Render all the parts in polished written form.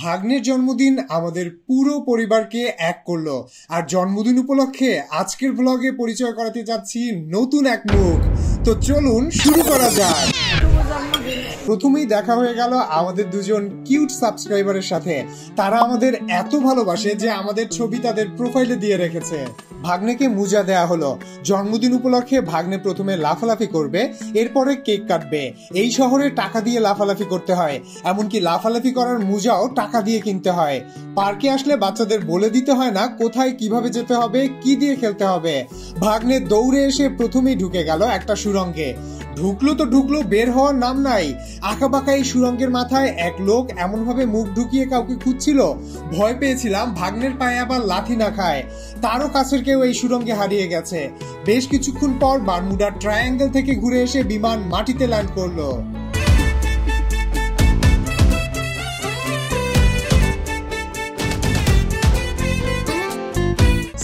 ভাগ্নের জন্মদিন আমাদের পুরো পরিবারকে এক করলো। আর জন্মদিন উপলক্ষে আজকের ব্লগে পরিচয় করাতে যাচ্ছি নতুন এক মুখ। তো চলুন শুরু করা যাক। প্রথমেই দেখা হয়ে গেল আমাদের দুজন কিউট সাবস্ক্রাইবারের সাথে। তারা আমাদের এত ভালোবাসে যে আমাদের ছবি তাদের প্রোফাইলে দিয়ে রেখেছে। ভাগ্নেকে মুজা দেয়া হলো। জন্মদিন উপলক্ষে ভাগ্নে প্রথমে লাফালাফি করবে, এরপরে কেক কাটবে। এই শহরে টাকা দিয়ে লাফালাফি করতে হয়, এমনকি লাফালাফি করার মুজাও টাকা দিয়ে কিনতে হয়। পার্কে আসলে বাচ্চাদের বলে দিতে হয় না কোথায় কিভাবে যেতে হবে, কি দিয়ে খেলতে হবে। ভাগ্নে দৌড়ে এসে প্রথমেই ঢুকে গেল একটা সুড়ঙ্গে। ঢুকলো তো ঢুকলো, বের হওয়ার নাম নাই। আঁকাবাঁকা এই সুড়ঙ্গের মাথায় এক লোক এমন ভাবে মুখ ঢুকিয়ে কাউকে খুঁজছিল, ভয় পেয়েছিলাম ভাগ্নের পায়ে আবার লাথি না খায়। তারও কাছের কেউ এই সুড়ঙ্গে হারিয়ে গেছে। বেশ কিছুক্ষণ পর বারমুডা ট্রায়াঙ্গেল থেকে ঘুরে এসে বিমান মাটিতে ল্যান্ড করলো।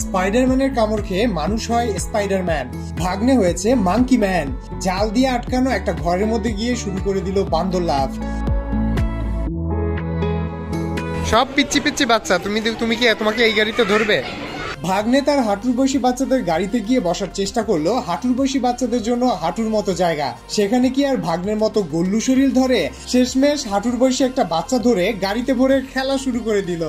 স্পাইডারম্যানের কামড় খেয়ে মানুষ হয় স্পাইডারম্যান, ভাগ্নে হয়েছে মাঙ্কি ম্যান। জাল দিয়ে আটকানো একটা ঘরের মধ্যে গিয়ে শুরু করে দিল বান্দর লাফ। সব পিচ্ছি পিচ্ছি বাচ্চা, তুমি কি তোমাকে এই গাড়িতে ধরবে? ভাগ্নে তার হাঁটুর বয়সী বাচ্চাদের গাড়িতে গিয়ে বসার চেষ্টা করলো। হাঁটুর বয়সী বাচ্চাদের জন্য হাঁটুর মতো জায়গা, সেখানে কি আর ভাগ্নের মতো গল্লু শরীর ধরে? শেষমেশ হাঁটুর বয়সী একটা বাচ্চা ধরে গাড়িতে ভরে খেলা শুরু করে দিল।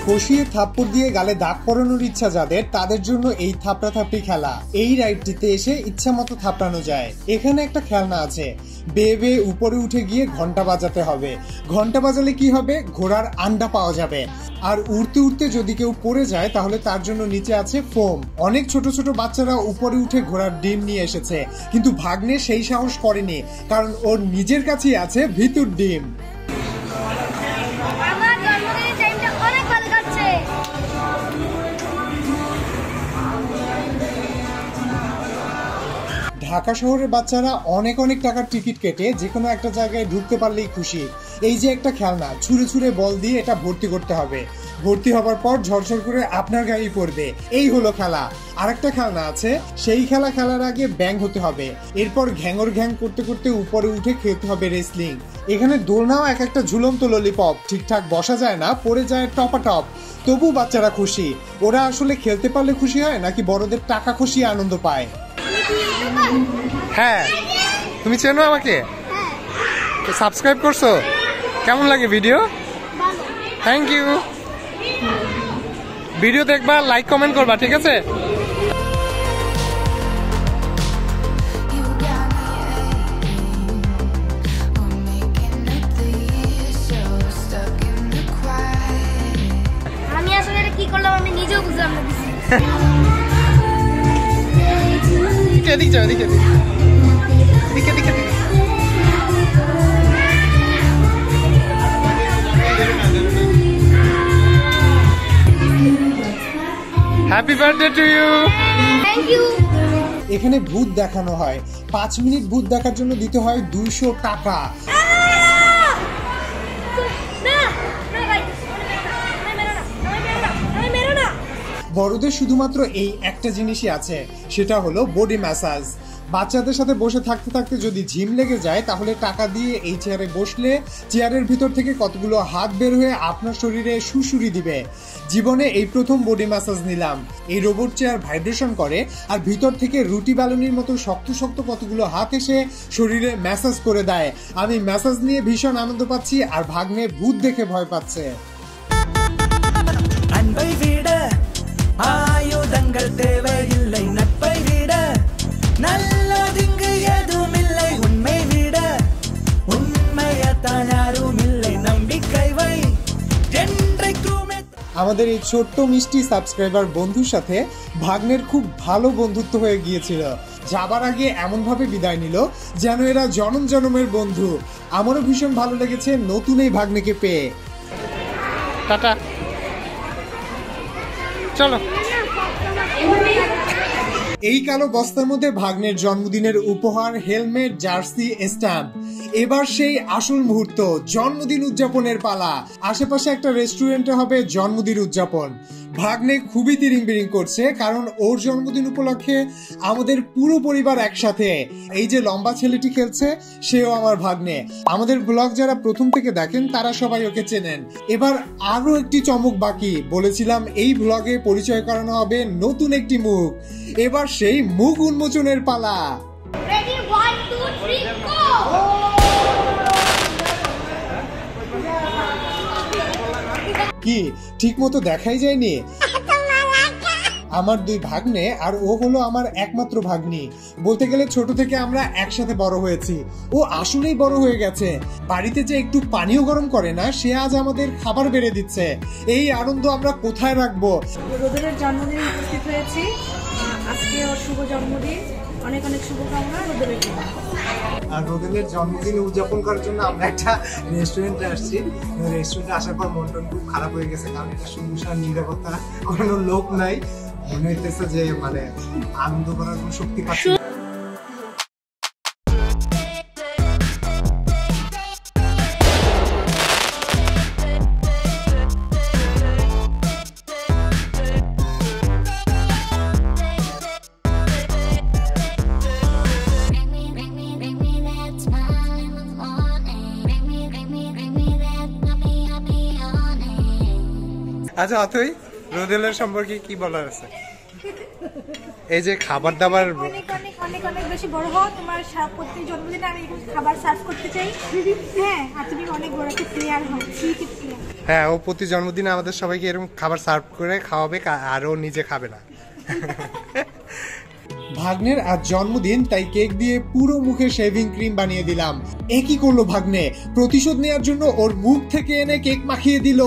কষিয়ে থাপ্পড় দিয়ে গালে দাগ পরানোর ইচ্ছা যাদের, তাদের জন্য এই থাপড়া থাপড়ি খেলা। এই রাইডটিতে এসে ইচ্ছা মতো থাপড়ানো যায়। এখানে একটা খেলনা আছে, বেয়ে বেয়ে উপরে উঠে গিয়ে ঘন্টা বাজাতে হবে। ঘন্টা বাজালে কি হবে? ঘোড়ার আন্ডা পাওয়া যাবে। আর উড়তে উড়তে যদি কেউ পড়ে যায় তাহলে তার জন্য নিচে আছে ফোম। অনেক ছোট ছোট বাচ্চারা উপরে উঠে ঘোড়ার ডিম নিয়ে এসেছে, কিন্তু ভাগ্নে সেই সাহস করেনি, কারণ ওর নিজের কাছেই আছে ভিতর ডিম। ঢাকা শহরের বাচ্চারা অনেক অনেক টাকার টিকিট কেটে যে কোনো একটা জায়গায় ঢুকতে পারলেই খুশি। এই যে একটা খেলনা, ছুঁড়ে ছুঁড়ে বল দিয়ে এটা ভর্তি করতে হবে। ভর্তি হবার পর ঝরঝর করে আপনার গাড়ি পড়বে। এই হলো খেলা। আরেকটা খেলনা আছে, সেই খেলা খেলার আগে ব্যাং হতে হবে। এরপর ঘ্যাঙর ঘ্যাং করতে করতে উপরে উঠে খেলতে হবে রেসলিং। এখানে দোলনাও এক একটা ঝুলন্ত ললিপপ, ঠিকঠাক বসা যায় না, পড়ে যায় টপাটপ। তবু বাচ্চারা খুশি। ওরা আসলে খেলতে পারলে খুশি হয় নাকি বড়দের টাকা খুশি আনন্দ পায়? হ্যাঁ, তুমি চেনো আমাকে? সাবস্ক্রাইব করছো? কেমন লাগে ভিডিও? Thank you. ভিডিও দেখবা, লাইক কমেন্ট করবা, ঠিক আছে? আমি আসলে এটা কি করলাম আমি নিজেও বুঝলাম না। এদিকে যাও, এদিকে দিকে দিকে। Happy birthday to you. Thank you. এখানে ভূত দেখানো হয়। 5 মিনিট ভূত দেখার জন্য দিতে হয় 200 টাকা। বড়দের শুধুমাত্র এই একটা জিনিসই আছে, সেটা হলো বডি ম্যাসাজ। বাচ্চাদের সাথে বসে থাকতে থাকতে যদি ঝিম লেগে যায় তাহলে টাকা দিয়ে এই চেয়ারে বসলে চেয়ারের ভিতর থেকে কতগুলো হাত বের হয়ে আপনার শরীরে সুড়সুড়ি দিবে। জীবনে এই প্রথম বডি ম্যাসাজ নিলাম। এই রোবট চেয়ার ভাইব্রেশন করে আর ভিতর থেকে রুটি বেলুনির মতো শক্ত শক্ত কতগুলো হাত এসে শরীরে ম্যাসাজ করে দেয়। আমি ম্যাসাজ নিয়ে ভীষণ আনন্দ পাচ্ছি আর ভাগ্নে ভূত দেখে ভয় পাচ্ছে। ஆயுதங்கள் தேவையில்லை, நட்பை விட நல்லதிங்கு எதுவுமில்லை, உண்மை விட உண்மையத்தான் யாரும் இல்லை, நம்பிக்கை வை என்றைக்குமே। আমাদের এই ছোট্ট মিষ্টি সাবস্ক্রাইবার বন্ধুর সাথে ভাগ্নের খুব ভালো বন্ধুত্ব হয়ে গিয়েছিল। যাবার আগে এমন ভাবে বিদায় নিল যেন এরা জনম জনমের বন্ধু। আমারও ভীষণ ভালো লেগেছে নতুন এই ভাগ্নেকে পেয়ে। টাটা, চলো। এই কালো বস্তার মধ্যে ভাগ্নের জন্মদিনের উপহার, হেলমেট, জার্সি, স্ট্যাম্প। এবার সেই আসল মুহূর্ত, জন্মদিন উদযাপনের পালা। আশেপাশে একটা রেস্টুরেন্টে হবে জন্মদিন উদযাপন। ভাগ্নে খুবই তিরিং বিরিং করছে, কারণ ওর জন্মদিন উপলক্ষে আমাদের পুরো পরিবার একসাথে। এই যে লম্বা ছেলেটি খেলছে, সেও আমার ভাগ্নে। আমাদের ব্লগ যারা প্রথম থেকে দেখেন তারা সবাই ওকে চেনেন। এবার আরো একটি চমক বাকি। বলেছিলাম এই ব্লগে পরিচয় করানো হবে নতুন একটি মুখ। এবার সেই মুখ উন্মোচনের পালা। Ready, 1, 2, 3, go! কি ঠিক মতো দেখাই যায়নি? আমার দুই ভাগ্নে আর ও হলো আমার একমাত্র ভাগ্নি। বলতে গেলে ছোট থেকে আমরা একসাথে বড় হয়েছি। ও আসলেই বড় হয়ে গেছে। বাড়িতে যে একটু পানিও গরম করে না, সে আজ আমাদের খাবার বেড়ে দিচ্ছে। এই আনন্দ আমরা কোথায় রাখবো? রোদেলের জন্মদিনে উপস্থিত হয়েছি। আজকে ওর শুভ জন্মদিন, অনেক অনেক শুভকামনা রোদেলের জন্য। আর রোদেলের জন্মদিন উদযাপন করার জন্য আমরা একটা রেস্টুরেন্টে আসছি। রেস্টুরেন্টে আসার পর মন টন খুব খারাপ হয়ে গেছে, কারণ এটা শুনশান নিরাপত্তা, কোনো লোক নাই। মনে হইতেছে যে মানে আনন্দ করার কোনো শক্তি পাচ্ছি না। আচ্ছা অথই, রোদেলের সম্পর্কে কি বলার আছে? এই যে খাবার দাবার অনেক অনেক অনেক অনেক বেশি বড় হও। তোমার প্রত্যেক জন্মদিনে আমি এরকম খাবার সার্ভ করতে চাই। হ্যাঁ, আর তুমি অনেক বড় একটা প্লেয়ার হও, ক্রিকেট প্লেয়ার। হ্যাঁ, ও প্রতি জন্মদিনে আমাদের সবাইকে এরকম খাবার সার্ভ করে খাওয়াবে, আর ও নিজে খাবে না। ভাগ্নের আজ জন্মদিন, তাই কেক দিয়ে পুরো মুখে শেভিং ক্রিম বানিয়ে দিলাম। এ কি করলো ভাগ্নে? প্রতিশোধ নেওয়ার জন্য ওর মুখ থেকে এনে কেক মাখিয়ে দিল।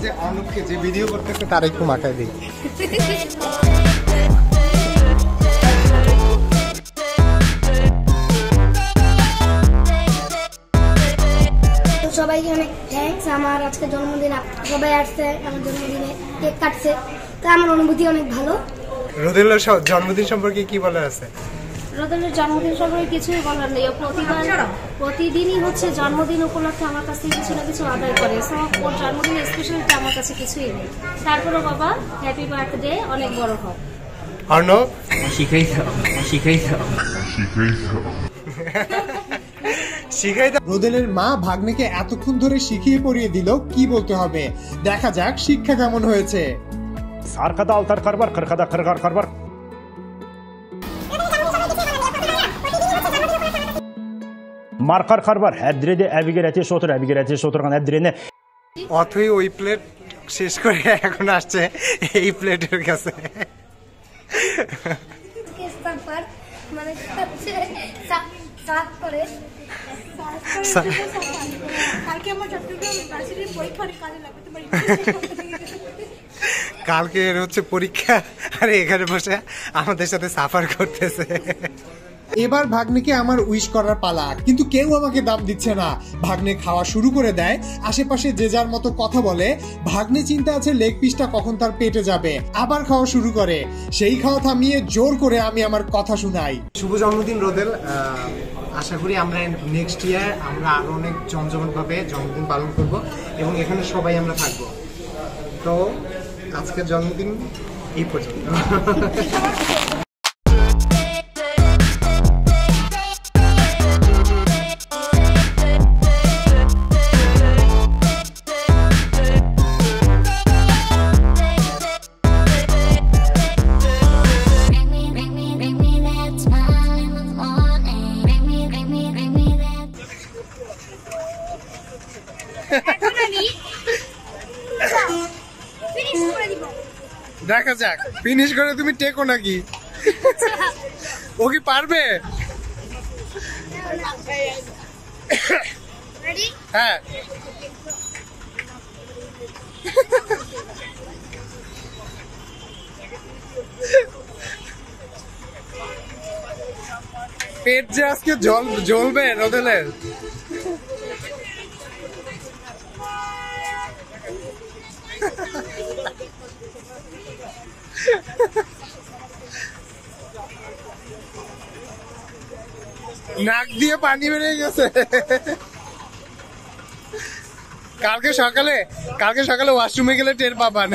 যে অনুপকে যে ভিডিও করতেছে তার একটু মাখায় দিই। সবাইকে অনেক থ্যাঙ্কস। আমার আজকে জন্মদিন, সবাই আসছে আমার জন্মদিনে, কেক কাটছে, তা আমার অনুভূতি অনেক ভালো। রোদেলের জন্মদিন সম্পর্কে কি বলার আছে? রোদেলের জন্মদিন সম্পর্কে কিছুই বলার নেই। প্রতিদিনই হচ্ছে জন্মদিন উপলক্ষে আমার কাছে কিছু না কিছু আদায় করে। ওর জন্মদিন স্পেশালিটা আমার কাছে কিছুই নেই। তারপরে বাবা হ্যাপি বার্থডে, অনেক বড় হোক। অর্ণব শিখাই দাও। রোদেলের মা ভাগ্নেকে এতক্ষণ ধরে শিখিয়ে পড়িয়ে দিল কি বলতে হবে। দেখা যাক শিক্ষা কেমন হয়েছে। Arkada altar kar var, kırkada kırkar kar var. Markar kar var. Hedrede evi geretiyor, sotur evi geretiyor, soturgan hedrene. অথই ওই প্লেট শেষ করে এখন আসছে এই প্লেটের কাছে। মানে সাফ করে কালকে আমার চট্টগ্রাম ইউনিভার্সিটির পরীক্ষা, কাজে লাগবে তোমার। কালকে হচ্ছে পরীক্ষা, আর এখানে বসে আমাদের সাথে সাফার করতেছে। এবার ভাগ্নেকে আমার উইশ করার পালা, কিন্তু কেউ আমাকে দাম দিচ্ছে না। ভাগ্নে খাওয়া শুরু করে দেয়। আশেপাশে যে যার মতো কথা বলে। ভাগ্নে চিন্তা আছে লেগ পিসটা কখন তার পেটে যাবে। আবার খাওয়া শুরু করে। সেই খাওয়া থামিয়ে জোর করে আমি আমার কথা শুনাই। শুভ জন্মদিন রোদেল। আশা করি আমরা নেক্সট ইয়ার আমরা আরো অনেক জমজমাটভাবে জন্মদিন পালন করব এবং এখানে সবাই আমরা থাকবো। তো আজকের জন্মদিন এই পর্যন্ত। দেখা যাক ফিনিশ করে তুমি টেকো নাকি, ও কি পারবে? হ্যাঁ পেট যে আজকে জ্বলবে রোদেলের। নাক দিয়ে পানি বেরিয়ে গেছে। কালকে সকালে ওয়াশরুমে গেলে টের পাবান।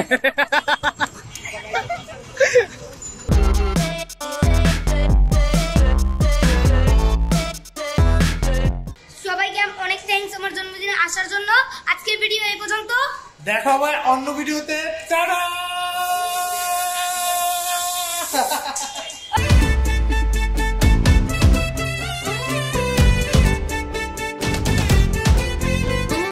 সবাইকে অনেক থ্যাঙ্কস আমার জন্মদিনে আসার জন্য। আজকের ভিডিও এই পর্যন্ত, দেখা হবে অন্য ভিডিওতে। টাটা।